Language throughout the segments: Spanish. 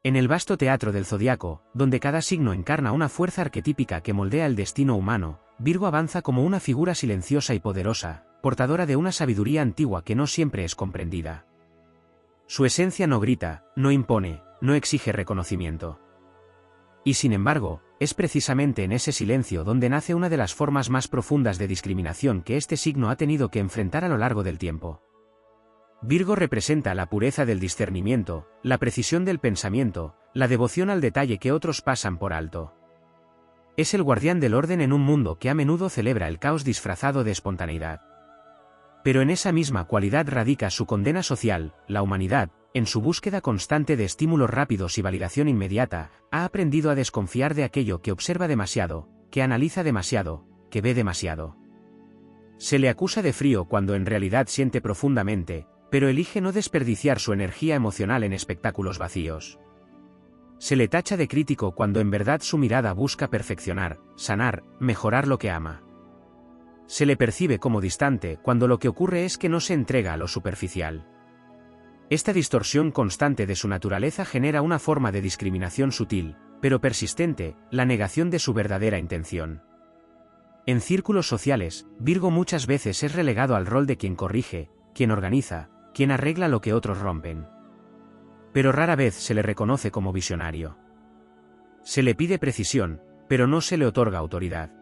En el vasto teatro del zodiaco, donde cada signo encarna una fuerza arquetípica que moldea el destino humano, Virgo avanza como una figura silenciosa y poderosa, portadora de una sabiduría antigua que no siempre es comprendida. Su esencia no grita, no impone, no exige reconocimiento. Y sin embargo, es precisamente en ese silencio donde nace una de las formas más profundas de discriminación que este signo ha tenido que enfrentar a lo largo del tiempo. Virgo representa la pureza del discernimiento, la precisión del pensamiento, la devoción al detalle que otros pasan por alto. Es el guardián del orden en un mundo que a menudo celebra el caos disfrazado de espontaneidad. Pero en esa misma cualidad radica su condena social. La humanidad, en su búsqueda constante de estímulos rápidos y validación inmediata, ha aprendido a desconfiar de aquello que observa demasiado, que analiza demasiado, que ve demasiado. Se le acusa de frío cuando en realidad siente profundamente, pero elige no desperdiciar su energía emocional en espectáculos vacíos. Se le tacha de crítico cuando en verdad su mirada busca perfeccionar, sanar, mejorar lo que ama. Se le percibe como distante cuando lo que ocurre es que no se entrega a lo superficial. Esta distorsión constante de su naturaleza genera una forma de discriminación sutil, pero persistente, la negación de su verdadera intención. En círculos sociales, Virgo muchas veces es relegado al rol de quien corrige, quien organiza, quien arregla lo que otros rompen. Pero rara vez se le reconoce como visionario. Se le pide precisión, pero no se le otorga autoridad.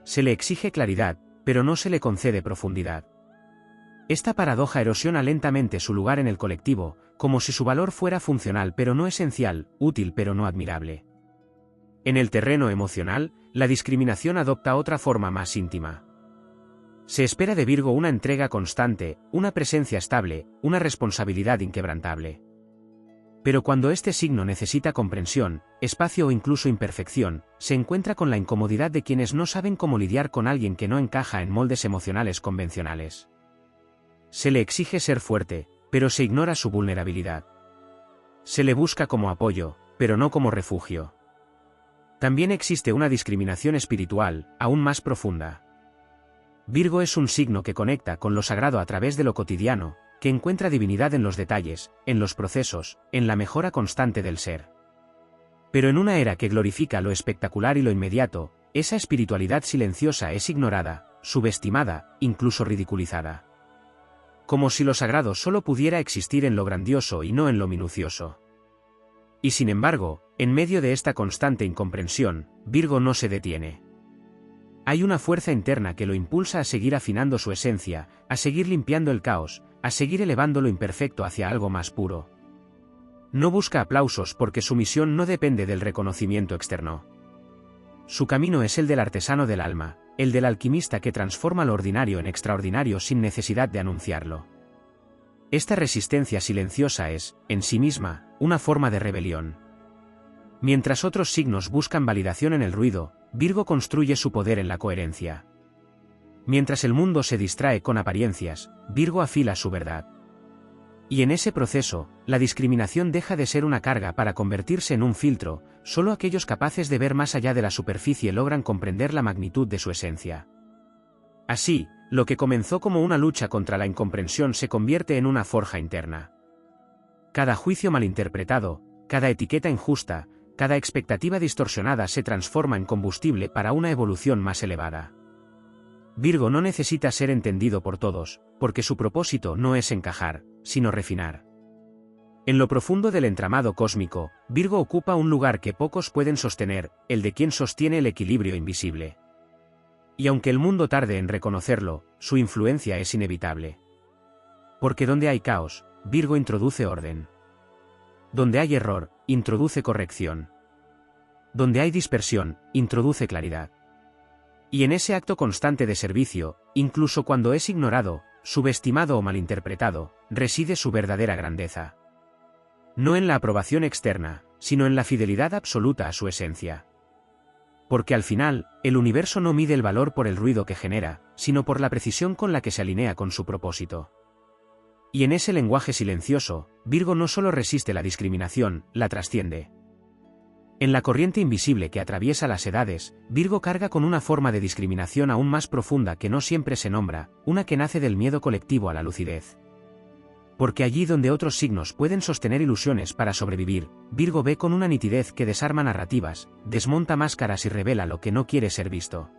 Se le exige claridad, pero no se le concede profundidad. Esta paradoja erosiona lentamente su lugar en el colectivo, como si su valor fuera funcional pero no esencial, útil pero no admirable. En el terreno emocional, la discriminación adopta otra forma más íntima. Se espera de Virgo una entrega constante, una presencia estable, una responsabilidad inquebrantable. Pero cuando este signo necesita comprensión, espacio o incluso imperfección, se encuentra con la incomodidad de quienes no saben cómo lidiar con alguien que no encaja en moldes emocionales convencionales. Se le exige ser fuerte, pero se ignora su vulnerabilidad. Se le busca como apoyo, pero no como refugio. También existe una discriminación espiritual, aún más profunda. Virgo es un signo que conecta con lo sagrado a través de lo cotidiano, que encuentra divinidad en los detalles, en los procesos, en la mejora constante del ser. Pero en una era que glorifica lo espectacular y lo inmediato, esa espiritualidad silenciosa es ignorada, subestimada, incluso ridiculizada. Como si lo sagrado solo pudiera existir en lo grandioso y no en lo minucioso. Y sin embargo, en medio de esta constante incomprensión, Virgo no se detiene. Hay una fuerza interna que lo impulsa a seguir afinando su esencia, a seguir limpiando el caos, a seguir elevando lo imperfecto hacia algo más puro. No busca aplausos porque su misión no depende del reconocimiento externo. Su camino es el del artesano del alma, el del alquimista que transforma lo ordinario en extraordinario sin necesidad de anunciarlo. Esta resistencia silenciosa es, en sí misma, una forma de rebelión. Mientras otros signos buscan validación en el ruido, Virgo construye su poder en la coherencia. Mientras el mundo se distrae con apariencias, Virgo afila su verdad. Y en ese proceso, la discriminación deja de ser una carga para convertirse en un filtro. Solo aquellos capaces de ver más allá de la superficie logran comprender la magnitud de su esencia. Así, lo que comenzó como una lucha contra la incomprensión se convierte en una forja interna. Cada juicio malinterpretado, cada etiqueta injusta, cada expectativa distorsionada se transforma en combustible para una evolución más elevada. Virgo no necesita ser entendido por todos, porque su propósito no es encajar, sino refinar. En lo profundo del entramado cósmico, Virgo ocupa un lugar que pocos pueden sostener, el de quien sostiene el equilibrio invisible. Y aunque el mundo tarde en reconocerlo, su influencia es inevitable. Porque donde hay caos, Virgo introduce orden. Donde hay error, introduce corrección. Donde hay dispersión, introduce claridad. Y en ese acto constante de servicio, incluso cuando es ignorado, subestimado o malinterpretado, reside su verdadera grandeza. No en la aprobación externa, sino en la fidelidad absoluta a su esencia. Porque al final, el universo no mide el valor por el ruido que genera, sino por la precisión con la que se alinea con su propósito. Y en ese lenguaje silencioso, Virgo no solo resiste la discriminación, la trasciende. En la corriente invisible que atraviesa las edades, Virgo carga con una forma de discriminación aún más profunda que no siempre se nombra, una que nace del miedo colectivo a la lucidez. Porque allí donde otros signos pueden sostener ilusiones para sobrevivir, Virgo ve con una nitidez que desarma narrativas, desmonta máscaras y revela lo que no quiere ser visto.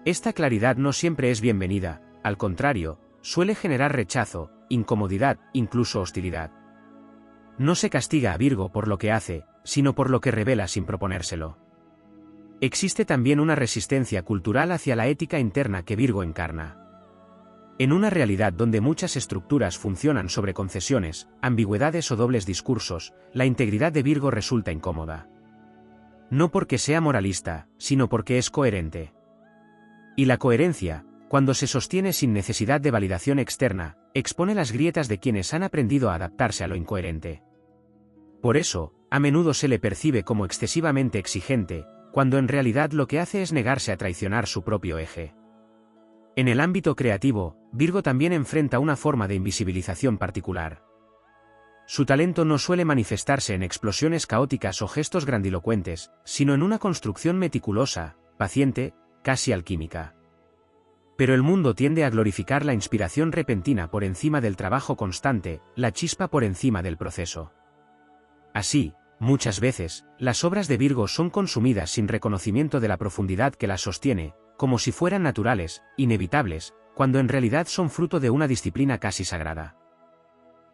Esta claridad no siempre es bienvenida, al contrario, suele generar rechazo, incomodidad, incluso hostilidad. No se castiga a Virgo por lo que hace, sino por lo que revela sin proponérselo. Existe también una resistencia cultural hacia la ética interna que Virgo encarna. En una realidad donde muchas estructuras funcionan sobre concesiones, ambigüedades o dobles discursos, la integridad de Virgo resulta incómoda. No porque sea moralista, sino porque es coherente. Y la coherencia, cuando se sostiene sin necesidad de validación externa, expone las grietas de quienes han aprendido a adaptarse a lo incoherente. Por eso, a menudo se le percibe como excesivamente exigente, cuando en realidad lo que hace es negarse a traicionar su propio eje. En el ámbito creativo, Virgo también enfrenta una forma de invisibilización particular. Su talento no suele manifestarse en explosiones caóticas o gestos grandilocuentes, sino en una construcción meticulosa, paciente, casi alquímica. Pero el mundo tiende a glorificar la inspiración repentina por encima del trabajo constante, la chispa por encima del proceso. Así, muchas veces, las obras de Virgo son consumidas sin reconocimiento de la profundidad que las sostiene, como si fueran naturales, inevitables, cuando en realidad son fruto de una disciplina casi sagrada.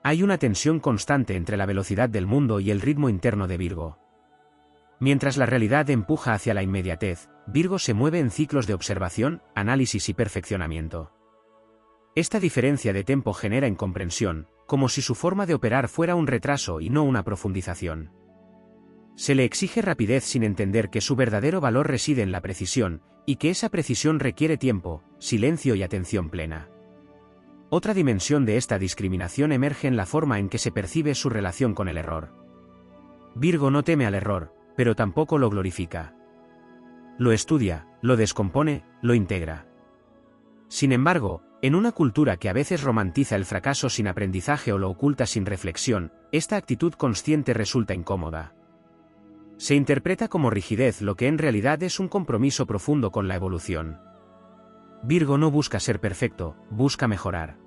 Hay una tensión constante entre la velocidad del mundo y el ritmo interno de Virgo. Mientras la realidad empuja hacia la inmediatez, Virgo se mueve en ciclos de observación, análisis y perfeccionamiento. Esta diferencia de tempo genera incomprensión, como si su forma de operar fuera un retraso y no una profundización. Se le exige rapidez sin entender que su verdadero valor reside en la precisión, y que esa precisión requiere tiempo, silencio y atención plena. Otra dimensión de esta discriminación emerge en la forma en que se percibe su relación con el error. Virgo no teme al error, pero tampoco lo glorifica. Lo estudia, lo descompone, lo integra. Sin embargo, en una cultura que a veces romantiza el fracaso sin aprendizaje o lo oculta sin reflexión, esta actitud consciente resulta incómoda. Se interpreta como rigidez lo que en realidad es un compromiso profundo con la evolución. Virgo no busca ser perfecto, busca mejorar.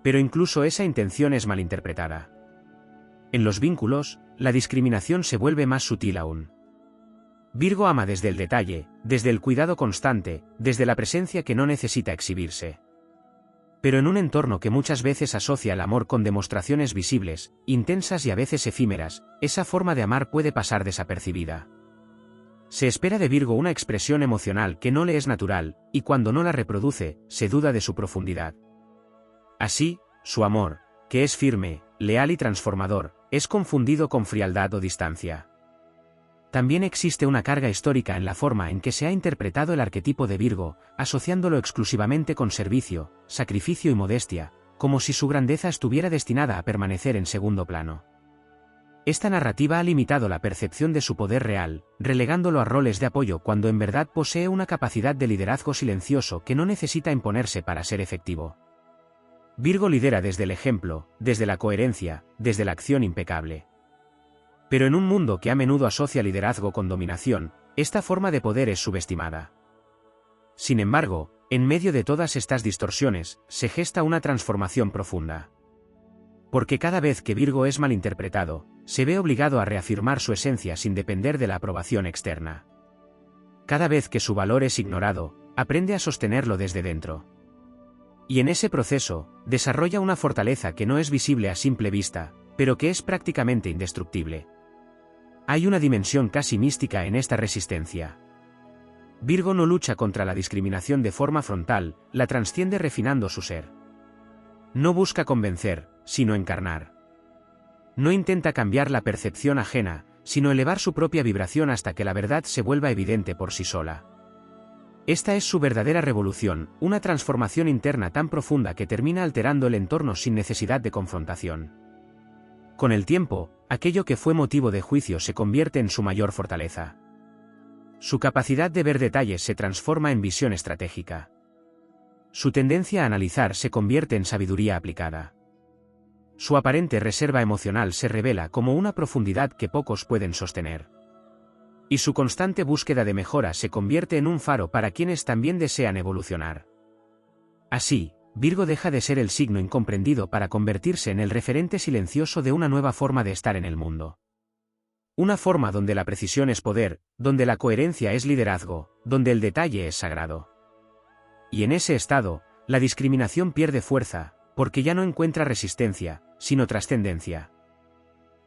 Pero incluso esa intención es malinterpretada. En los vínculos, la discriminación se vuelve más sutil aún. Virgo ama desde el detalle, desde el cuidado constante, desde la presencia que no necesita exhibirse. Pero en un entorno que muchas veces asocia el amor con demostraciones visibles, intensas y a veces efímeras, esa forma de amar puede pasar desapercibida. Se espera de Virgo una expresión emocional que no le es natural, y cuando no la reproduce, se duda de su profundidad. Así, su amor, que es firme, leal y transformador, es confundido con frialdad o distancia. También existe una carga histórica en la forma en que se ha interpretado el arquetipo de Virgo, asociándolo exclusivamente con servicio, sacrificio y modestia, como si su grandeza estuviera destinada a permanecer en segundo plano. Esta narrativa ha limitado la percepción de su poder real, relegándolo a roles de apoyo cuando en verdad posee una capacidad de liderazgo silencioso que no necesita imponerse para ser efectivo. Virgo lidera desde el ejemplo, desde la coherencia, desde la acción impecable. Pero en un mundo que a menudo asocia liderazgo con dominación, esta forma de poder es subestimada. Sin embargo, en medio de todas estas distorsiones, se gesta una transformación profunda. Porque cada vez que Virgo es malinterpretado, se ve obligado a reafirmar su esencia sin depender de la aprobación externa. Cada vez que su valor es ignorado, aprende a sostenerlo desde dentro. Y en ese proceso, desarrolla una fortaleza que no es visible a simple vista, pero que es prácticamente indestructible. Hay una dimensión casi mística en esta resistencia. Virgo no lucha contra la discriminación de forma frontal, la trasciende refinando su ser. No busca convencer, sino encarnar. No intenta cambiar la percepción ajena, sino elevar su propia vibración hasta que la verdad se vuelva evidente por sí sola. Esta es su verdadera revolución, una transformación interna tan profunda que termina alterando el entorno sin necesidad de confrontación. Con el tiempo, aquello que fue motivo de juicio se convierte en su mayor fortaleza. Su capacidad de ver detalles se transforma en visión estratégica. Su tendencia a analizar se convierte en sabiduría aplicada. Su aparente reserva emocional se revela como una profundidad que pocos pueden sostener. Y su constante búsqueda de mejora se convierte en un faro para quienes también desean evolucionar. Así, Virgo deja de ser el signo incomprendido para convertirse en el referente silencioso de una nueva forma de estar en el mundo. Una forma donde la precisión es poder, donde la coherencia es liderazgo, donde el detalle es sagrado. Y en ese estado, la discriminación pierde fuerza, porque ya no encuentra resistencia, sino trascendencia.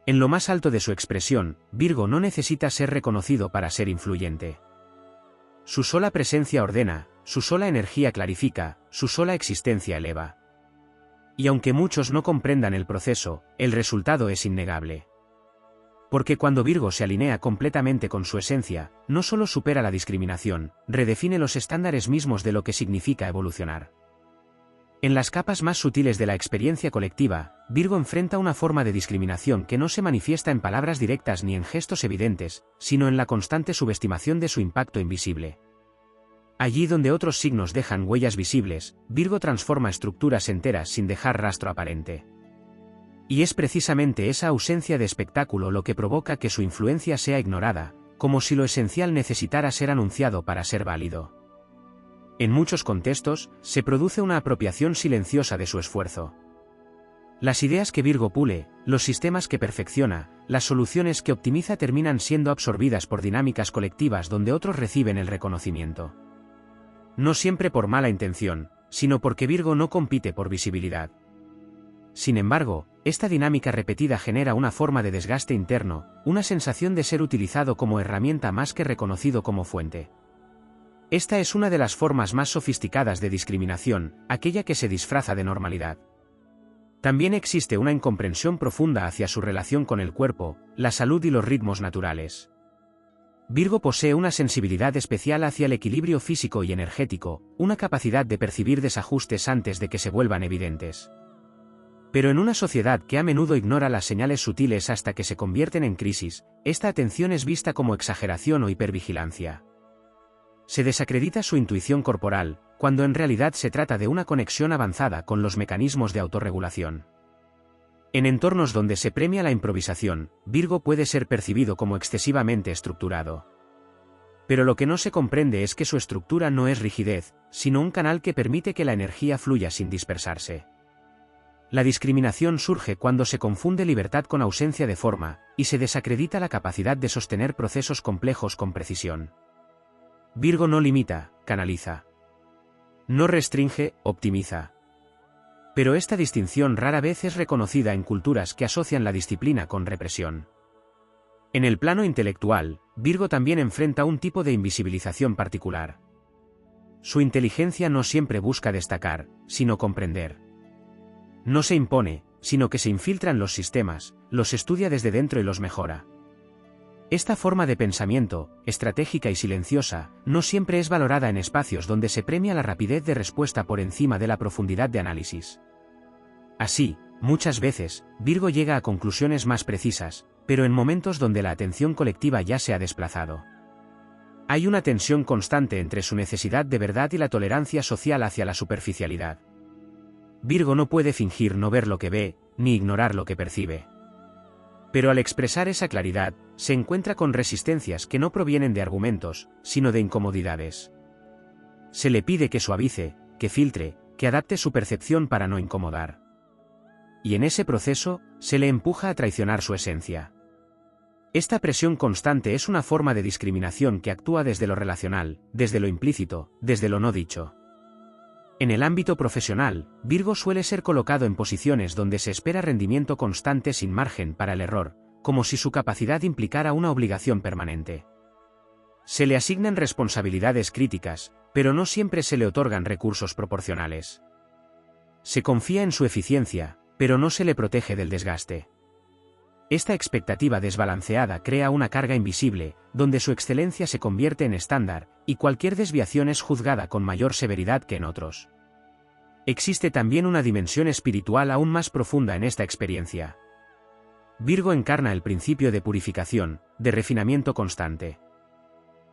En lo más alto de su expresión, Virgo no necesita ser reconocido para ser influyente. Su sola presencia ordena, su sola energía clarifica, su sola existencia eleva. Y aunque muchos no comprendan el proceso, el resultado es innegable. Porque cuando Virgo se alinea completamente con su esencia, no solo supera la discriminación, redefine los estándares mismos de lo que significa evolucionar. En las capas más sutiles de la experiencia colectiva, Virgo enfrenta una forma de discriminación que no se manifiesta en palabras directas ni en gestos evidentes, sino en la constante subestimación de su impacto invisible. Allí donde otros signos dejan huellas visibles, Virgo transforma estructuras enteras sin dejar rastro aparente. Y es precisamente esa ausencia de espectáculo lo que provoca que su influencia sea ignorada, como si lo esencial necesitara ser anunciado para ser válido. En muchos contextos, se produce una apropiación silenciosa de su esfuerzo. Las ideas que Virgo pule, los sistemas que perfecciona, las soluciones que optimiza terminan siendo absorbidas por dinámicas colectivas donde otros reciben el reconocimiento. No siempre por mala intención, sino porque Virgo no compite por visibilidad. Sin embargo, esta dinámica repetida genera una forma de desgaste interno, una sensación de ser utilizado como herramienta más que reconocido como fuente. Esta es una de las formas más sofisticadas de discriminación, aquella que se disfraza de normalidad. También existe una incomprensión profunda hacia su relación con el cuerpo, la salud y los ritmos naturales. Virgo posee una sensibilidad especial hacia el equilibrio físico y energético, una capacidad de percibir desajustes antes de que se vuelvan evidentes. Pero en una sociedad que a menudo ignora las señales sutiles hasta que se convierten en crisis, esta atención es vista como exageración o hipervigilancia. Se desacredita su intuición corporal, cuando en realidad se trata de una conexión avanzada con los mecanismos de autorregulación. En entornos donde se premia la improvisación, Virgo puede ser percibido como excesivamente estructurado. Pero lo que no se comprende es que su estructura no es rigidez, sino un canal que permite que la energía fluya sin dispersarse. La discriminación surge cuando se confunde libertad con ausencia de forma, y se desacredita la capacidad de sostener procesos complejos con precisión. Virgo no limita, canaliza. No restringe, optimiza. Pero esta distinción rara vez es reconocida en culturas que asocian la disciplina con represión. En el plano intelectual, Virgo también enfrenta un tipo de invisibilización particular. Su inteligencia no siempre busca destacar, sino comprender. No se impone, sino que se infiltra en los sistemas, los estudia desde dentro y los mejora. Esta forma de pensamiento, estratégica y silenciosa, no siempre es valorada en espacios donde se premia la rapidez de respuesta por encima de la profundidad de análisis. Así, muchas veces, Virgo llega a conclusiones más precisas, pero en momentos donde la atención colectiva ya se ha desplazado. Hay una tensión constante entre su necesidad de verdad y la tolerancia social hacia la superficialidad. Virgo no puede fingir no ver lo que ve, ni ignorar lo que percibe. Pero al expresar esa claridad, se encuentra con resistencias que no provienen de argumentos, sino de incomodidades. Se le pide que suavice, que filtre, que adapte su percepción para no incomodar. Y en ese proceso, se le empuja a traicionar su esencia. Esta presión constante es una forma de discriminación que actúa desde lo relacional, desde lo implícito, desde lo no dicho. En el ámbito profesional, Virgo suele ser colocado en posiciones donde se espera rendimiento constante sin margen para el error, como si su capacidad implicara una obligación permanente. Se le asignan responsabilidades críticas, pero no siempre se le otorgan recursos proporcionales. Se confía en su eficiencia, pero no se le protege del desgaste. Esta expectativa desbalanceada crea una carga invisible, donde su excelencia se convierte en estándar, y cualquier desviación es juzgada con mayor severidad que en otros. Existe también una dimensión espiritual aún más profunda en esta experiencia. Virgo encarna el principio de purificación, de refinamiento constante.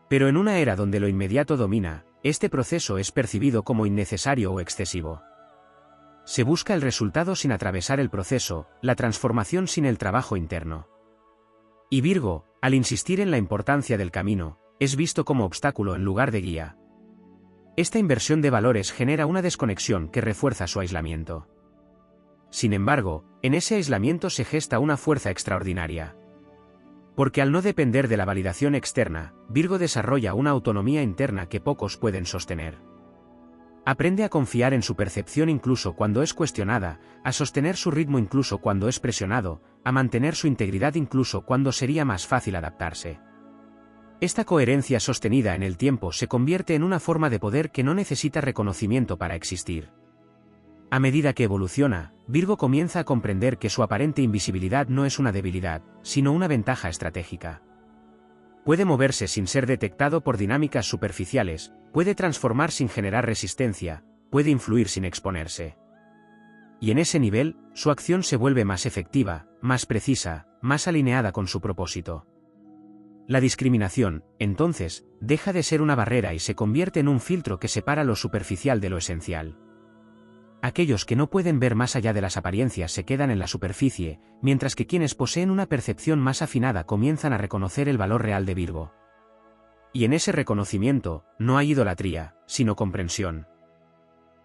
Pero en una era donde lo inmediato domina, este proceso es percibido como innecesario o excesivo. Se busca el resultado sin atravesar el proceso, la transformación sin el trabajo interno. Y Virgo, al insistir en la importancia del camino, es visto como obstáculo en lugar de guía. Esta inversión de valores genera una desconexión que refuerza su aislamiento. Sin embargo, en ese aislamiento se gesta una fuerza extraordinaria. Porque al no depender de la validación externa, Virgo desarrolla una autonomía interna que pocos pueden sostener. Aprende a confiar en su percepción incluso cuando es cuestionada, a sostener su ritmo incluso cuando es presionado, a mantener su integridad incluso cuando sería más fácil adaptarse. Esta coherencia sostenida en el tiempo se convierte en una forma de poder que no necesita reconocimiento para existir. A medida que evoluciona, Virgo comienza a comprender que su aparente invisibilidad no es una debilidad, sino una ventaja estratégica. Puede moverse sin ser detectado por dinámicas superficiales, puede transformar sin generar resistencia, puede influir sin exponerse. Y en ese nivel, su acción se vuelve más efectiva, más precisa, más alineada con su propósito. La discriminación, entonces, deja de ser una barrera y se convierte en un filtro que separa lo superficial de lo esencial. Aquellos que no pueden ver más allá de las apariencias se quedan en la superficie, mientras que quienes poseen una percepción más afinada comienzan a reconocer el valor real de Virgo. Y en ese reconocimiento, no hay idolatría, sino comprensión.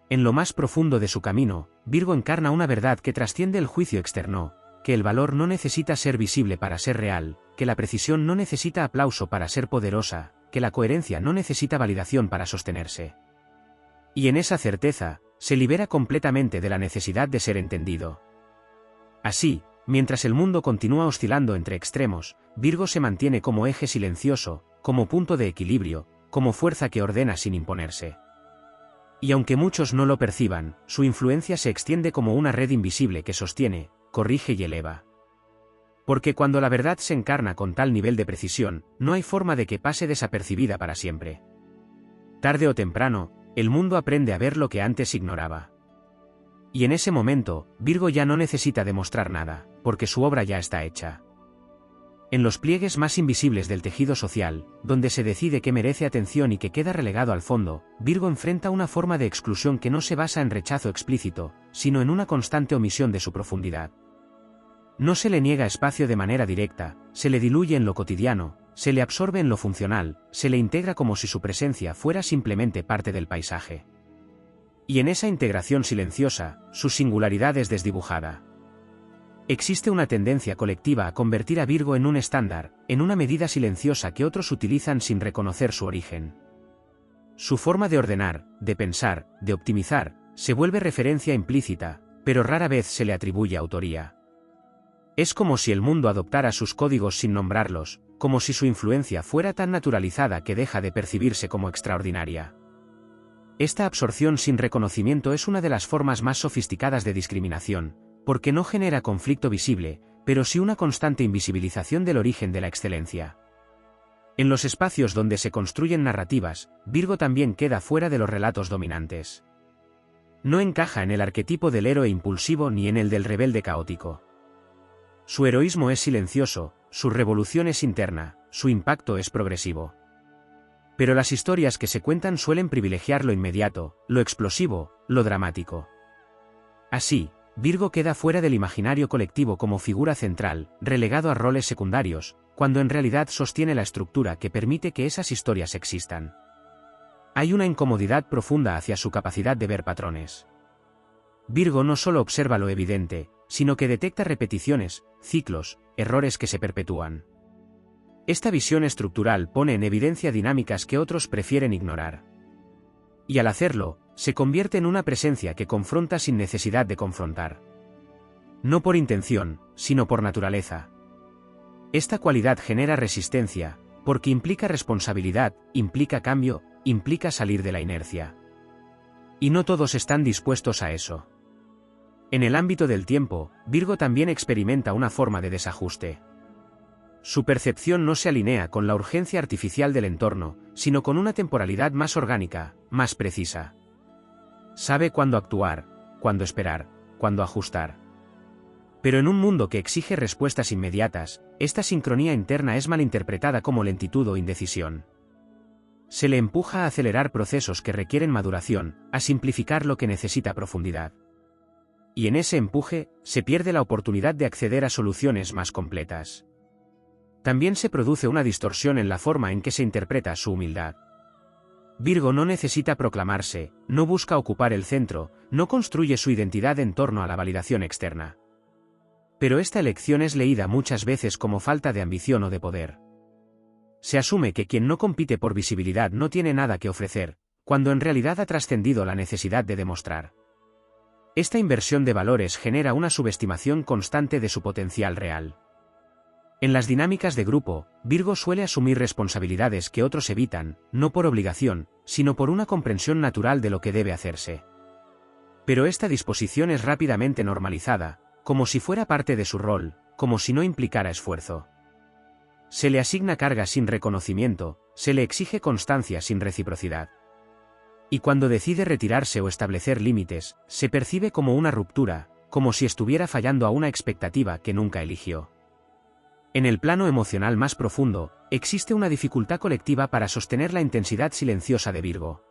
En lo más profundo de su camino, Virgo encarna una verdad que trasciende el juicio externo, que el valor no necesita ser visible para ser real, que la precisión no necesita aplauso para ser poderosa, que la coherencia no necesita validación para sostenerse. Y en esa certeza, se libera completamente de la necesidad de ser entendido. Así, mientras el mundo continúa oscilando entre extremos, Virgo se mantiene como eje silencioso, como punto de equilibrio, como fuerza que ordena sin imponerse. Y aunque muchos no lo perciban, su influencia se extiende como una red invisible que sostiene, corrige y eleva. Porque cuando la verdad se encarna con tal nivel de precisión, no hay forma de que pase desapercibida para siempre. Tarde o temprano, el mundo aprende a ver lo que antes ignoraba. Y en ese momento, Virgo ya no necesita demostrar nada, porque su obra ya está hecha. En los pliegues más invisibles del tejido social, donde se decide qué merece atención y qué queda relegado al fondo, Virgo enfrenta una forma de exclusión que no se basa en rechazo explícito, sino en una constante omisión de su profundidad. No se le niega espacio de manera directa, se le diluye en lo cotidiano, se le absorbe en lo funcional, se le integra como si su presencia fuera simplemente parte del paisaje. Y en esa integración silenciosa, su singularidad es desdibujada. Existe una tendencia colectiva a convertir a Virgo en un estándar, en una medida silenciosa que otros utilizan sin reconocer su origen. Su forma de ordenar, de pensar, de optimizar, se vuelve referencia implícita, pero rara vez se le atribuye autoría. Es como si el mundo adoptara sus códigos sin nombrarlos, como si su influencia fuera tan naturalizada que deja de percibirse como extraordinaria. Esta absorción sin reconocimiento es una de las formas más sofisticadas de discriminación, porque no genera conflicto visible, pero sí una constante invisibilización del origen de la excelencia. En los espacios donde se construyen narrativas, Virgo también queda fuera de los relatos dominantes. No encaja en el arquetipo del héroe impulsivo ni en el del rebelde caótico. Su heroísmo es silencioso, su revolución es interna, su impacto es progresivo. Pero las historias que se cuentan suelen privilegiar lo inmediato, lo explosivo, lo dramático. Así, Virgo queda fuera del imaginario colectivo como figura central, relegado a roles secundarios, cuando en realidad sostiene la estructura que permite que esas historias existan. Hay una incomodidad profunda hacia su capacidad de ver patrones. Virgo no solo observa lo evidente, sino que detecta repeticiones, ciclos, errores que se perpetúan. Esta visión estructural pone en evidencia dinámicas que otros prefieren ignorar. Y al hacerlo, se convierte en una presencia que confronta sin necesidad de confrontar. No por intención, sino por naturaleza. Esta cualidad genera resistencia, porque implica responsabilidad, implica cambio, implica salir de la inercia. Y no todos están dispuestos a eso. En el ámbito del tiempo, Virgo también experimenta una forma de desajuste. Su percepción no se alinea con la urgencia artificial del entorno, sino con una temporalidad más orgánica, más precisa. Sabe cuándo actuar, cuándo esperar, cuándo ajustar. Pero en un mundo que exige respuestas inmediatas, esta sincronía interna es malinterpretada como lentitud o indecisión. Se le empuja a acelerar procesos que requieren maduración, a simplificar lo que necesita profundidad. Y en ese empuje, se pierde la oportunidad de acceder a soluciones más completas. También se produce una distorsión en la forma en que se interpreta su humildad. Virgo no necesita proclamarse, no busca ocupar el centro, no construye su identidad en torno a la validación externa. Pero esta elección es leída muchas veces como falta de ambición o de poder. Se asume que quien no compite por visibilidad no tiene nada que ofrecer, cuando en realidad ha trascendido la necesidad de demostrar. Esta inversión de valores genera una subestimación constante de su potencial real. En las dinámicas de grupo, Virgo suele asumir responsabilidades que otros evitan, no por obligación, sino por una comprensión natural de lo que debe hacerse. Pero esta disposición es rápidamente normalizada, como si fuera parte de su rol, como si no implicara esfuerzo. Se le asigna carga sin reconocimiento, se le exige constancia sin reciprocidad. Y cuando decide retirarse o establecer límites, se percibe como una ruptura, como si estuviera fallando a una expectativa que nunca eligió. En el plano emocional más profundo, existe una dificultad colectiva para sostener la intensidad silenciosa de Virgo.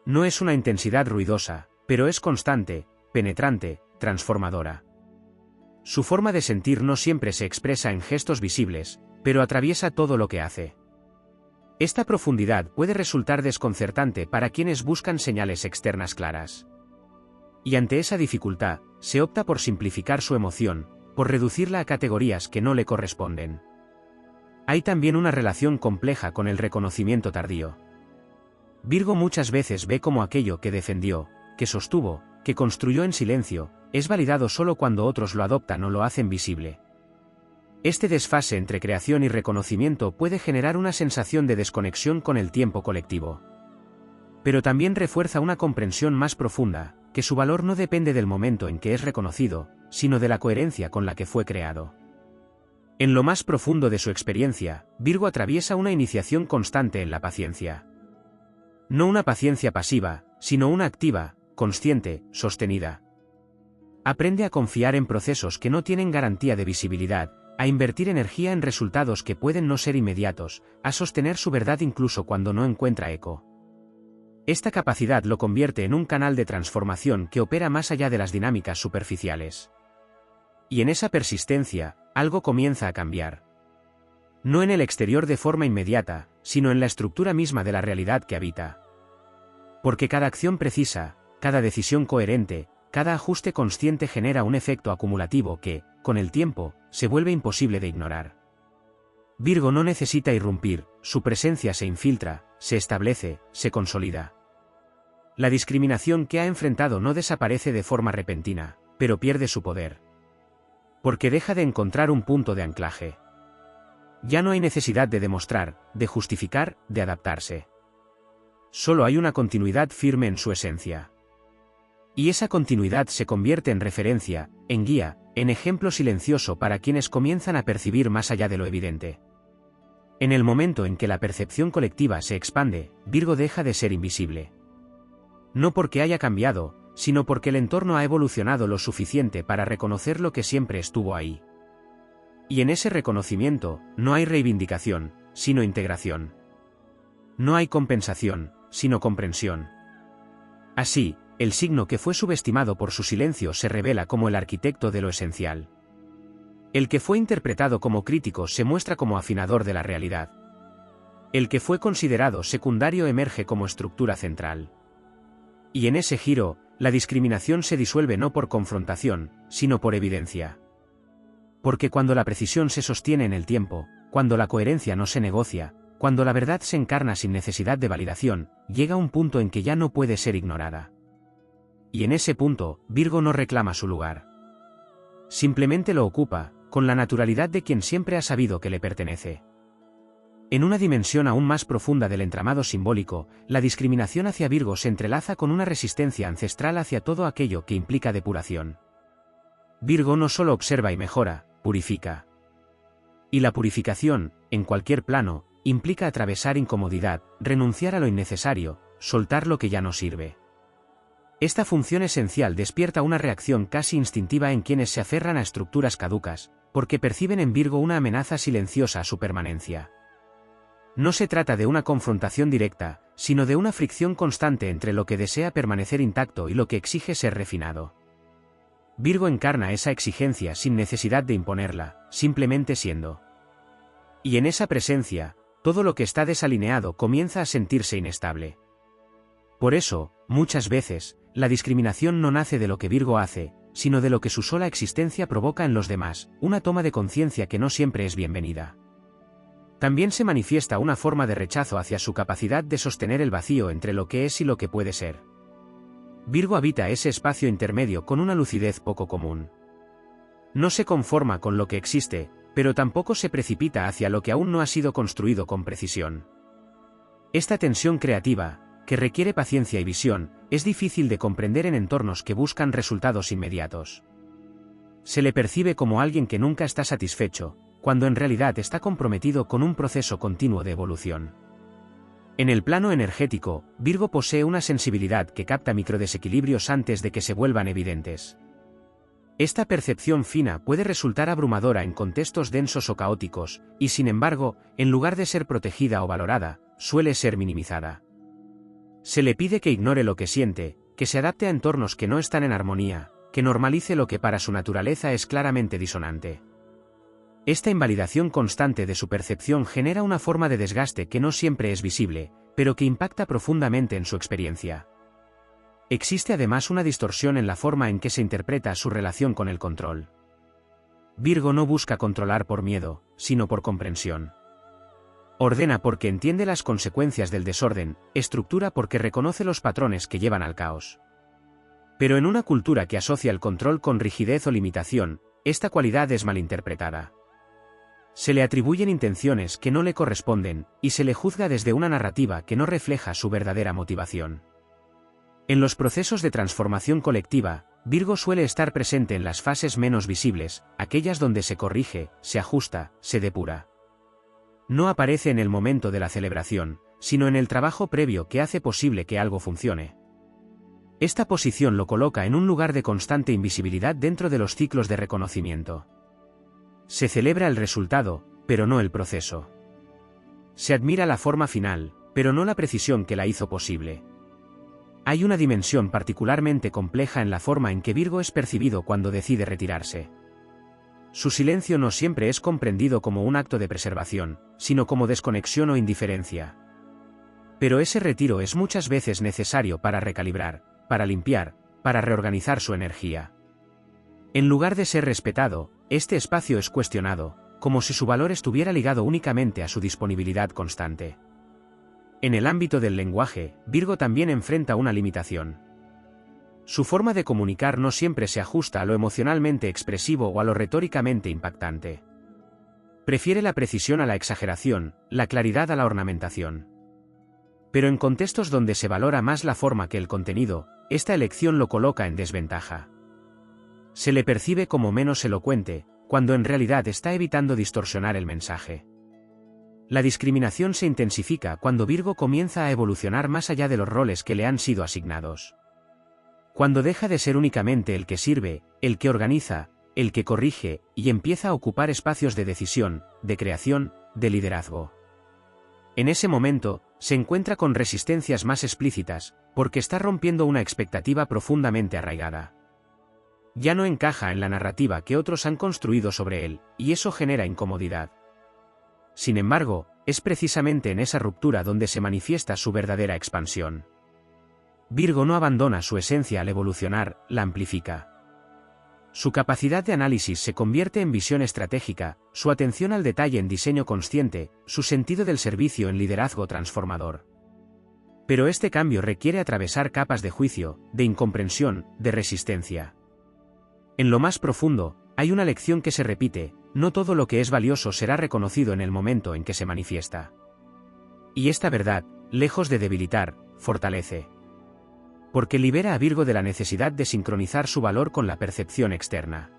No es una intensidad ruidosa, pero es constante, penetrante, transformadora. Su forma de sentir no siempre se expresa en gestos visibles, pero atraviesa todo lo que hace. Esta profundidad puede resultar desconcertante para quienes buscan señales externas claras. Y ante esa dificultad, se opta por simplificar su emoción, por reducirla a categorías que no le corresponden. Hay también una relación compleja con el reconocimiento tardío. Virgo muchas veces ve como aquello que defendió, que sostuvo, que construyó en silencio, es validado solo cuando otros lo adoptan o lo hacen visible. Este desfase entre creación y reconocimiento puede generar una sensación de desconexión con el tiempo colectivo. Pero también refuerza una comprensión más profunda, que su valor no depende del momento en que es reconocido, sino de la coherencia con la que fue creado. En lo más profundo de su experiencia, Virgo atraviesa una iniciación constante en la paciencia. No una paciencia pasiva, sino una activa, consciente, sostenida. Aprende a confiar en procesos que no tienen garantía de visibilidad, a invertir energía en resultados que pueden no ser inmediatos, a sostener su verdad incluso cuando no encuentra eco. Esta capacidad lo convierte en un canal de transformación que opera más allá de las dinámicas superficiales. Y en esa persistencia, algo comienza a cambiar. No en el exterior de forma inmediata, sino en la estructura misma de la realidad que habita. Porque cada acción precisa, cada decisión coherente, cada ajuste consciente genera un efecto acumulativo que, con el tiempo, se vuelve imposible de ignorar. Virgo no necesita irrumpir, su presencia se infiltra, se establece, se consolida. La discriminación que ha enfrentado no desaparece de forma repentina, pero pierde su poder. Porque deja de encontrar un punto de anclaje. Ya no hay necesidad de demostrar, de justificar, de adaptarse. Solo hay una continuidad firme en su esencia. Y esa continuidad se convierte en referencia, en guía, en ejemplo silencioso para quienes comienzan a percibir más allá de lo evidente. En el momento en que la percepción colectiva se expande, Virgo deja de ser invisible. No porque haya cambiado, sino porque el entorno ha evolucionado lo suficiente para reconocer lo que siempre estuvo ahí. Y en ese reconocimiento, no hay reivindicación, sino integración. No hay compensación, sino comprensión. Así, el signo que fue subestimado por su silencio se revela como el arquitecto de lo esencial. El que fue interpretado como crítico se muestra como afinador de la realidad. El que fue considerado secundario emerge como estructura central. Y en ese giro, la discriminación se disuelve no por confrontación, sino por evidencia. Porque cuando la precisión se sostiene en el tiempo, cuando la coherencia no se negocia, cuando la verdad se encarna sin necesidad de validación, llega un punto en que ya no puede ser ignorada. Y en ese punto, Virgo no reclama su lugar. Simplemente lo ocupa, con la naturalidad de quien siempre ha sabido que le pertenece. En una dimensión aún más profunda del entramado simbólico, la discriminación hacia Virgo se entrelaza con una resistencia ancestral hacia todo aquello que implica depuración. Virgo no solo observa y mejora, purifica. Y la purificación, en cualquier plano, implica atravesar incomodidad, renunciar a lo innecesario, soltar lo que ya no sirve. Esta función esencial despierta una reacción casi instintiva en quienes se aferran a estructuras caducas, porque perciben en Virgo una amenaza silenciosa a su permanencia. No se trata de una confrontación directa, sino de una fricción constante entre lo que desea permanecer intacto y lo que exige ser refinado. Virgo encarna esa exigencia sin necesidad de imponerla, simplemente siendo. Y en esa presencia, todo lo que está desalineado comienza a sentirse inestable. Por eso, muchas veces, la discriminación no nace de lo que Virgo hace, sino de lo que su sola existencia provoca en los demás, una toma de conciencia que no siempre es bienvenida. También se manifiesta una forma de rechazo hacia su capacidad de sostener el vacío entre lo que es y lo que puede ser. Virgo habita ese espacio intermedio con una lucidez poco común. No se conforma con lo que existe, pero tampoco se precipita hacia lo que aún no ha sido construido con precisión. Esta tensión creativa, que requiere paciencia y visión, es difícil de comprender en entornos que buscan resultados inmediatos. Se le percibe como alguien que nunca está satisfecho, cuando en realidad está comprometido con un proceso continuo de evolución. En el plano energético, Virgo posee una sensibilidad que capta microdesequilibrios antes de que se vuelvan evidentes. Esta percepción fina puede resultar abrumadora en contextos densos o caóticos, y sin embargo, en lugar de ser protegida o valorada, suele ser minimizada. Se le pide que ignore lo que siente, que se adapte a entornos que no están en armonía, que normalice lo que para su naturaleza es claramente disonante. Esta invalidación constante de su percepción genera una forma de desgaste que no siempre es visible, pero que impacta profundamente en su experiencia. Existe además una distorsión en la forma en que se interpreta su relación con el control. Virgo no busca controlar por miedo, sino por comprensión. Ordena porque entiende las consecuencias del desorden, estructura porque reconoce los patrones que llevan al caos. Pero en una cultura que asocia el control con rigidez o limitación, esta cualidad es malinterpretada. Se le atribuyen intenciones que no le corresponden, y se le juzga desde una narrativa que no refleja su verdadera motivación. En los procesos de transformación colectiva, Virgo suele estar presente en las fases menos visibles, aquellas donde se corrige, se ajusta, se depura. No aparece en el momento de la celebración, sino en el trabajo previo que hace posible que algo funcione. Esta posición lo coloca en un lugar de constante invisibilidad dentro de los ciclos de reconocimiento. Se celebra el resultado, pero no el proceso. Se admira la forma final, pero no la precisión que la hizo posible. Hay una dimensión particularmente compleja en la forma en que Virgo es percibido cuando decide retirarse. Su silencio no siempre es comprendido como un acto de preservación, sino como desconexión o indiferencia. Pero ese retiro es muchas veces necesario para recalibrar, para limpiar, para reorganizar su energía. En lugar de ser respetado, este espacio es cuestionado, como si su valor estuviera ligado únicamente a su disponibilidad constante. En el ámbito del lenguaje, Virgo también enfrenta una limitación. Su forma de comunicar no siempre se ajusta a lo emocionalmente expresivo o a lo retóricamente impactante. Prefiere la precisión a la exageración, la claridad a la ornamentación. Pero en contextos donde se valora más la forma que el contenido, esta elección lo coloca en desventaja. Se le percibe como menos elocuente, cuando en realidad está evitando distorsionar el mensaje. La discriminación se intensifica cuando Virgo comienza a evolucionar más allá de los roles que le han sido asignados. Cuando deja de ser únicamente el que sirve, el que organiza, el que corrige, y empieza a ocupar espacios de decisión, de creación, de liderazgo. En ese momento, se encuentra con resistencias más explícitas, porque está rompiendo una expectativa profundamente arraigada. Ya no encaja en la narrativa que otros han construido sobre él, y eso genera incomodidad. Sin embargo, es precisamente en esa ruptura donde se manifiesta su verdadera expansión. Virgo no abandona su esencia al evolucionar, la amplifica. Su capacidad de análisis se convierte en visión estratégica, su atención al detalle en diseño consciente, su sentido del servicio en liderazgo transformador. Pero este cambio requiere atravesar capas de juicio, de incomprensión, de resistencia. En lo más profundo, hay una lección que se repite: no todo lo que es valioso será reconocido en el momento en que se manifiesta. Y esta verdad, lejos de debilitar, fortalece. Porque libera a Virgo de la necesidad de sincronizar su valor con la percepción externa.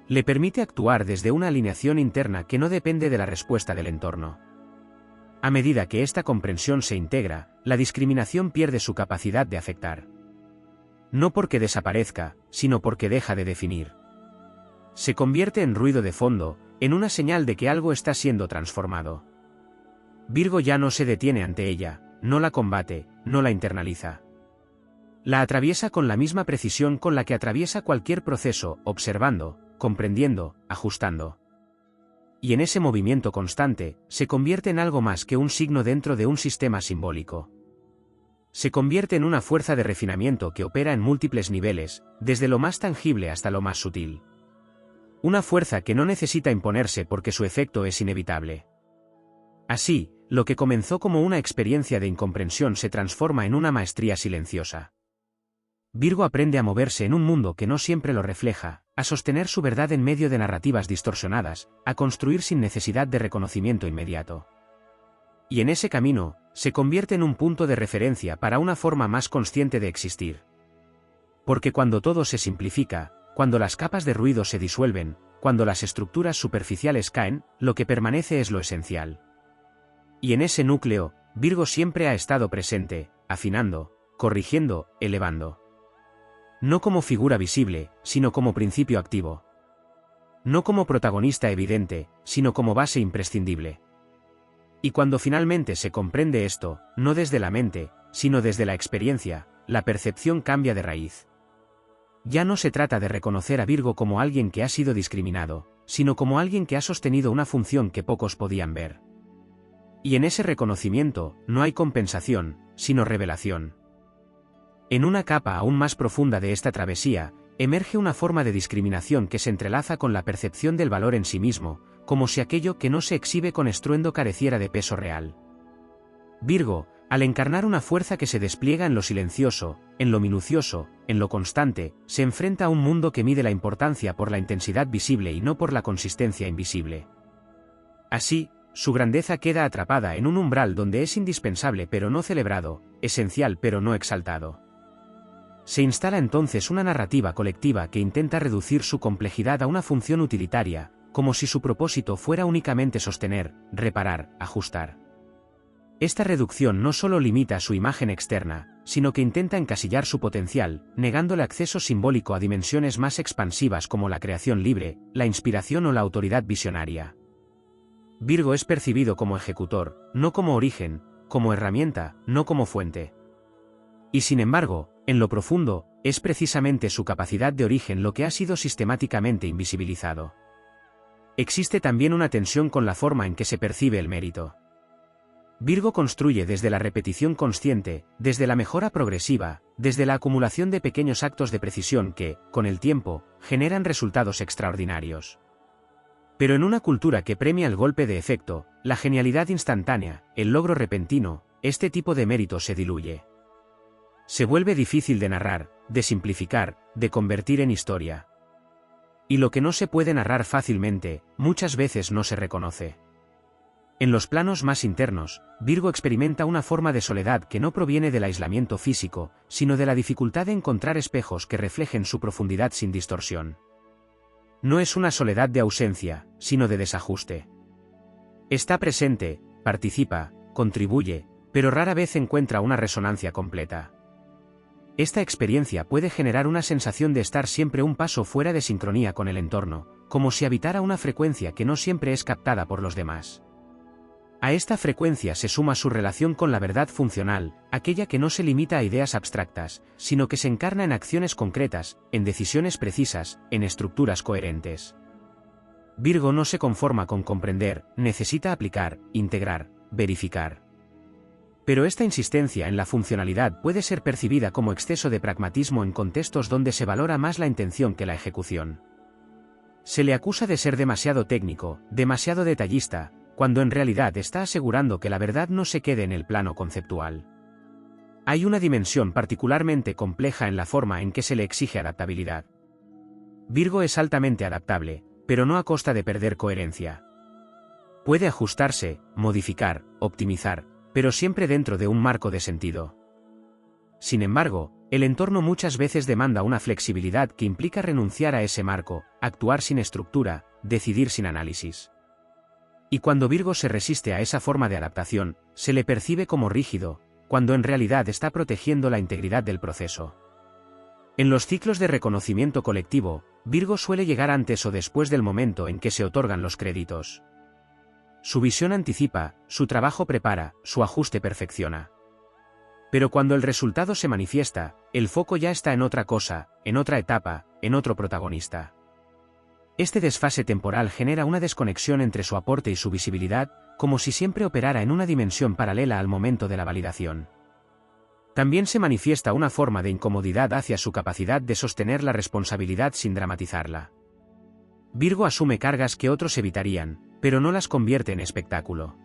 Le permite actuar desde una alineación interna que no depende de la respuesta del entorno. A medida que esta comprensión se integra, la discriminación pierde su capacidad de afectar. No porque desaparezca, sino porque deja de definir. Se convierte en ruido de fondo, en una señal de que algo está siendo transformado. Virgo ya no se detiene ante ella, no la combate, no la internaliza. La atraviesa con la misma precisión con la que atraviesa cualquier proceso, observando, comprendiendo, ajustando. Y en ese movimiento constante, se convierte en algo más que un signo dentro de un sistema simbólico. Se convierte en una fuerza de refinamiento que opera en múltiples niveles, desde lo más tangible hasta lo más sutil. Una fuerza que no necesita imponerse porque su efecto es inevitable. Así, lo que comenzó como una experiencia de incomprensión se transforma en una maestría silenciosa. Virgo aprende a moverse en un mundo que no siempre lo refleja, a sostener su verdad en medio de narrativas distorsionadas, a construir sin necesidad de reconocimiento inmediato. Y en ese camino, se convierte en un punto de referencia para una forma más consciente de existir. Porque cuando todo se simplifica, cuando las capas de ruido se disuelven, cuando las estructuras superficiales caen, lo que permanece es lo esencial. Y en ese núcleo, Virgo siempre ha estado presente, afinando, corrigiendo, elevando. No como figura visible, sino como principio activo. No como protagonista evidente, sino como base imprescindible. Y cuando finalmente se comprende esto, no desde la mente, sino desde la experiencia, la percepción cambia de raíz. Ya no se trata de reconocer a Virgo como alguien que ha sido discriminado, sino como alguien que ha sostenido una función que pocos podían ver. Y en ese reconocimiento, no hay compensación, sino revelación. En una capa aún más profunda de esta travesía, emerge una forma de discriminación que se entrelaza con la percepción del valor en sí mismo, como si aquello que no se exhibe con estruendo careciera de peso real. Virgo, al encarnar una fuerza que se despliega en lo silencioso, en lo minucioso, en lo constante, se enfrenta a un mundo que mide la importancia por la intensidad visible y no por la consistencia invisible. Así, su grandeza queda atrapada en un umbral donde es indispensable pero no celebrado, esencial pero no exaltado. Se instala entonces una narrativa colectiva que intenta reducir su complejidad a una función utilitaria, como si su propósito fuera únicamente sostener, reparar, ajustar. Esta reducción no solo limita su imagen externa, sino que intenta encasillar su potencial, negándole acceso simbólico a dimensiones más expansivas como la creación libre, la inspiración o la autoridad visionaria. Virgo es percibido como ejecutor, no como origen, como herramienta, no como fuente. Y sin embargo, en lo profundo, es precisamente su capacidad de origen lo que ha sido sistemáticamente invisibilizado. Existe también una tensión con la forma en que se percibe el mérito. Virgo construye desde la repetición consciente, desde la mejora progresiva, desde la acumulación de pequeños actos de precisión que, con el tiempo, generan resultados extraordinarios. Pero en una cultura que premia el golpe de efecto, la genialidad instantánea, el logro repentino, este tipo de mérito se diluye. Se vuelve difícil de narrar, de simplificar, de convertir en historia. Y lo que no se puede narrar fácilmente, muchas veces no se reconoce. En los planos más internos, Virgo experimenta una forma de soledad que no proviene del aislamiento físico, sino de la dificultad de encontrar espejos que reflejen su profundidad sin distorsión. No es una soledad de ausencia, sino de desajuste. Está presente, participa, contribuye, pero rara vez encuentra una resonancia completa. Esta experiencia puede generar una sensación de estar siempre un paso fuera de sincronía con el entorno, como si habitara una frecuencia que no siempre es captada por los demás. A esta frecuencia se suma su relación con la verdad funcional, aquella que no se limita a ideas abstractas, sino que se encarna en acciones concretas, en decisiones precisas, en estructuras coherentes. Virgo no se conforma con comprender, necesita aplicar, integrar, verificar. Pero esta insistencia en la funcionalidad puede ser percibida como exceso de pragmatismo en contextos donde se valora más la intención que la ejecución. Se le acusa de ser demasiado técnico, demasiado detallista, cuando en realidad está asegurando que la verdad no se quede en el plano conceptual. Hay una dimensión particularmente compleja en la forma en que se le exige adaptabilidad. Virgo es altamente adaptable, pero no a costa de perder coherencia. Puede ajustarse, modificar, optimizar, pero siempre dentro de un marco de sentido. Sin embargo, el entorno muchas veces demanda una flexibilidad que implica renunciar a ese marco, actuar sin estructura, decidir sin análisis. Y cuando Virgo se resiste a esa forma de adaptación, se le percibe como rígido, cuando en realidad está protegiendo la integridad del proceso. En los ciclos de reconocimiento colectivo, Virgo suele llegar antes o después del momento en que se otorgan los créditos. Su visión anticipa, su trabajo prepara, su ajuste perfecciona. Pero cuando el resultado se manifiesta, el foco ya está en otra cosa, en otra etapa, en otro protagonista. Este desfase temporal genera una desconexión entre su aporte y su visibilidad, como si siempre operara en una dimensión paralela al momento de la validación. También se manifiesta una forma de incomodidad hacia su capacidad de sostener la responsabilidad sin dramatizarla. Virgo asume cargas que otros evitarían, pero no las convierte en espectáculo.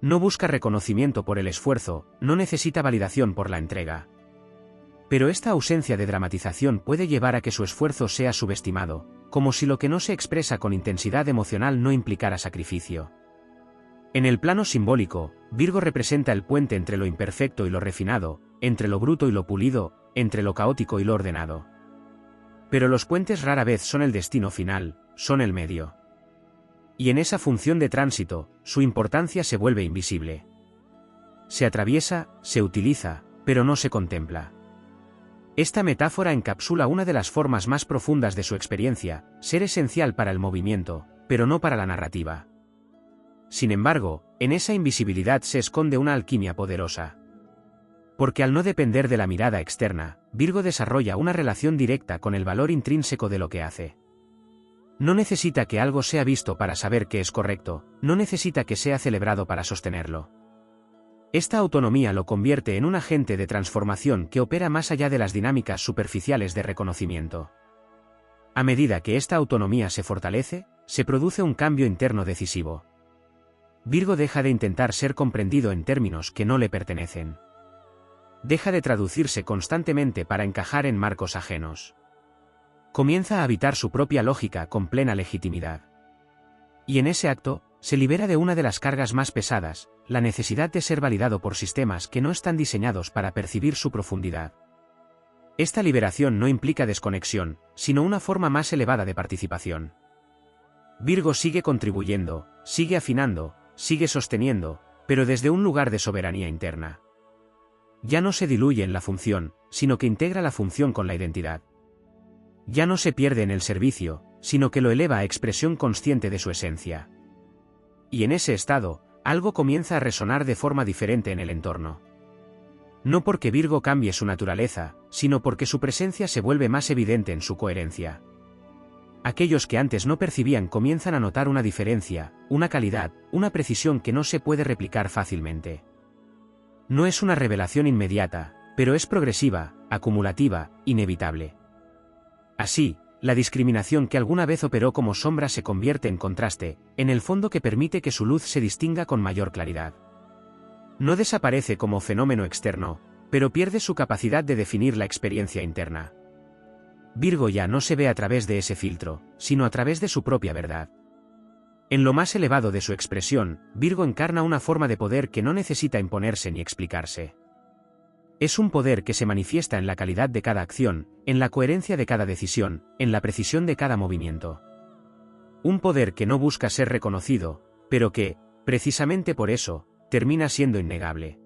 No busca reconocimiento por el esfuerzo, no necesita validación por la entrega. Pero esta ausencia de dramatización puede llevar a que su esfuerzo sea subestimado, como si lo que no se expresa con intensidad emocional no implicara sacrificio. En el plano simbólico, Virgo representa el puente entre lo imperfecto y lo refinado, entre lo bruto y lo pulido, entre lo caótico y lo ordenado. Pero los puentes rara vez son el destino final, son el medio. Y en esa función de tránsito, su importancia se vuelve invisible. Se atraviesa, se utiliza, pero no se contempla. Esta metáfora encapsula una de las formas más profundas de su experiencia, ser esencial para el movimiento, pero no para la narrativa. Sin embargo, en esa invisibilidad se esconde una alquimia poderosa. Porque al no depender de la mirada externa, Virgo desarrolla una relación directa con el valor intrínseco de lo que hace. No necesita que algo sea visto para saber que es correcto, no necesita que sea celebrado para sostenerlo. Esta autonomía lo convierte en un agente de transformación que opera más allá de las dinámicas superficiales de reconocimiento. A medida que esta autonomía se fortalece, se produce un cambio interno decisivo. Virgo deja de intentar ser comprendido en términos que no le pertenecen. Deja de traducirse constantemente para encajar en marcos ajenos. Comienza a habitar su propia lógica con plena legitimidad. Y en ese acto, se libera de una de las cargas más pesadas, la necesidad de ser validado por sistemas que no están diseñados para percibir su profundidad. Esta liberación no implica desconexión, sino una forma más elevada de participación. Virgo sigue contribuyendo, sigue afinando, sigue sosteniendo, pero desde un lugar de soberanía interna. Ya no se diluye en la función, sino que integra la función con la identidad. Ya no se pierde en el servicio, sino que lo eleva a expresión consciente de su esencia. Y en ese estado, algo comienza a resonar de forma diferente en el entorno. No porque Virgo cambie su naturaleza, sino porque su presencia se vuelve más evidente en su coherencia. Aquellos que antes no percibían comienzan a notar una diferencia, una calidad, una precisión que no se puede replicar fácilmente. No es una revelación inmediata, pero es progresiva, acumulativa, inevitable. Así, la discriminación que alguna vez operó como sombra se convierte en contraste, en el fondo que permite que su luz se distinga con mayor claridad. No desaparece como fenómeno externo, pero pierde su capacidad de definir la experiencia interna. Virgo ya no se ve a través de ese filtro, sino a través de su propia verdad. En lo más elevado de su expresión, Virgo encarna una forma de poder que no necesita imponerse ni explicarse. Es un poder que se manifiesta en la calidad de cada acción, en la coherencia de cada decisión, en la precisión de cada movimiento. Un poder que no busca ser reconocido, pero que, precisamente por eso, termina siendo innegable.